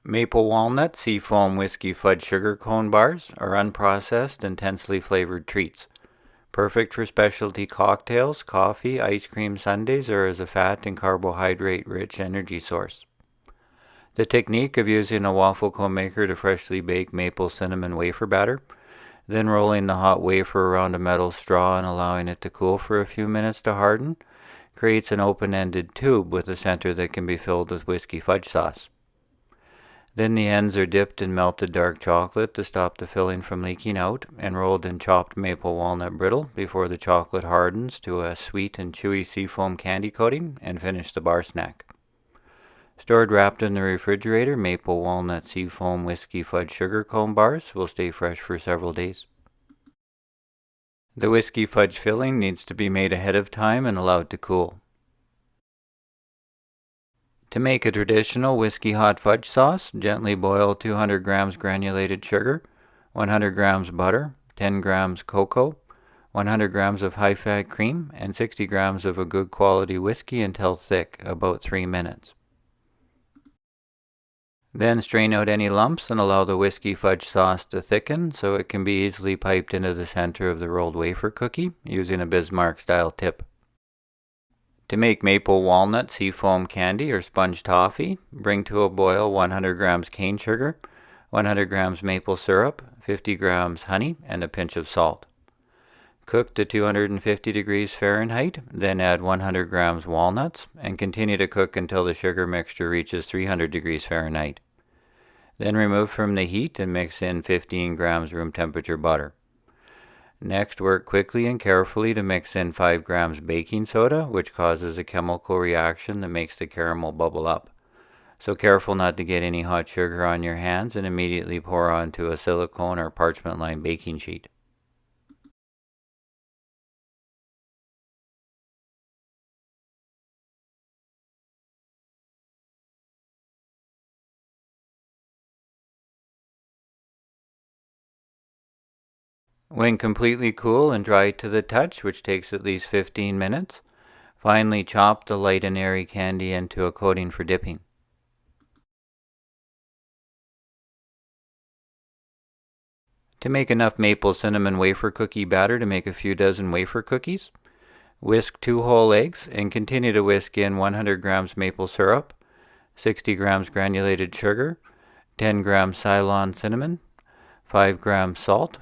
Maple Walnut Seafoam Whiskey Fudge Sugar Cone Bars are unprocessed, intensely flavored treats. Perfect for specialty cocktails, coffee, ice cream sundaes, or as a fat and carbohydrate-rich energy source. The technique of using a waffle cone maker to freshly bake maple cinnamon wafer batter, then rolling the hot wafer around a metal straw and allowing it to cool for a few minutes to harden, creates an open-ended tube with a center that can be filled with whiskey fudge sauce. Then the ends are dipped in melted dark chocolate to stop the filling from leaking out, and rolled in chopped maple walnut brittle before the chocolate hardens to a sweet and chewy seafoam candy coating, and finish the bar snack. Stored wrapped in the refrigerator, maple walnut seafoam whiskey fudge sugar cone bars will stay fresh for several days. The whiskey fudge filling needs to be made ahead of time and allowed to cool. To make a traditional whiskey hot fudge sauce, gently boil 200 grams granulated sugar, 100 grams butter, 10 grams cocoa, 100 grams of high-fat cream, and 60 grams of a good quality whiskey until thick, about 3 minutes. Then strain out any lumps and allow the whiskey fudge sauce to thicken so it can be easily piped into the center of the rolled wafer cookie using a Bismarck-style tip. To make maple walnut seafoam candy or sponge toffee, bring to a boil 100 grams cane sugar, 100 grams maple syrup, 50 grams honey, and a pinch of salt. Cook to 250 degrees Fahrenheit, then add 100 grams walnuts, and continue to cook until the sugar mixture reaches 300 degrees Fahrenheit. Then remove from the heat and mix in 15 grams room temperature butter. Next, work quickly and carefully to mix in 5 grams baking soda, which causes a chemical reaction that makes the caramel bubble up. So careful not to get any hot sugar on your hands, and immediately pour onto a silicone or parchment-lined baking sheet. When completely cool and dry to the touch, which takes at least 15 minutes, finely chop the light and airy candy into a coating for dipping. To make enough maple cinnamon wafer cookie batter to make a few dozen wafer cookies, whisk 2 whole eggs and continue to whisk in 100 grams maple syrup, 60 grams granulated sugar, 10 grams Ceylon cinnamon, 5 grams salt,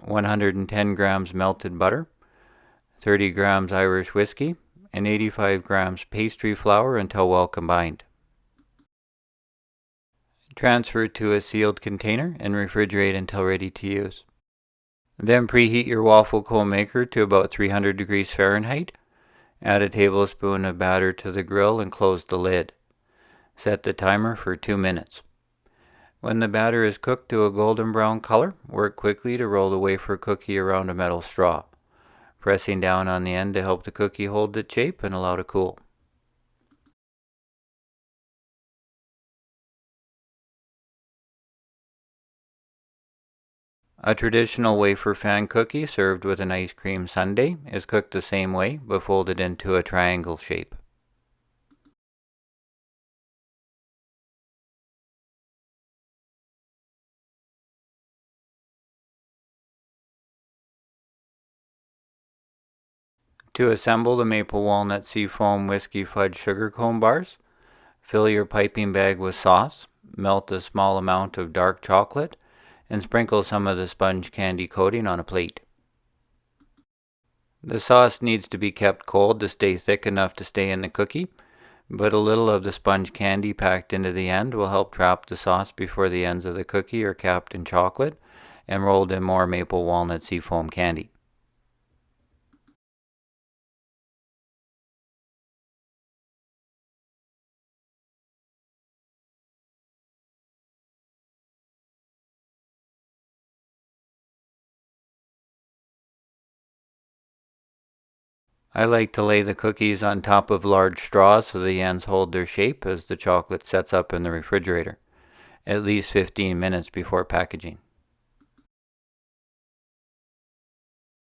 110 grams melted butter, 30 grams Irish whiskey, and 85 grams pastry flour until well combined. Transfer to a sealed container and refrigerate until ready to use. Then preheat your waffle cone maker to about 300 degrees Fahrenheit. Add a tablespoon of batter to the grill and close the lid. Set the timer for 2 minutes. When the batter is cooked to a golden brown color, work quickly to roll the wafer cookie around a metal straw, pressing down on the end to help the cookie hold its shape and allow to cool. A traditional wafer fan cookie served with an ice cream sundae is cooked the same way, but folded into a triangle shape. To assemble the maple walnut seafoam whiskey fudge sugar cone bars, fill your piping bag with sauce, melt a small amount of dark chocolate, and sprinkle some of the sponge candy coating on a plate. The sauce needs to be kept cold to stay thick enough to stay in the cookie, but a little of the sponge candy packed into the end will help trap the sauce before the ends of the cookie are capped in chocolate and rolled in more maple walnut seafoam candy. I like to lay the cookies on top of large straws so the ends hold their shape as the chocolate sets up in the refrigerator, at least 15 minutes before packaging.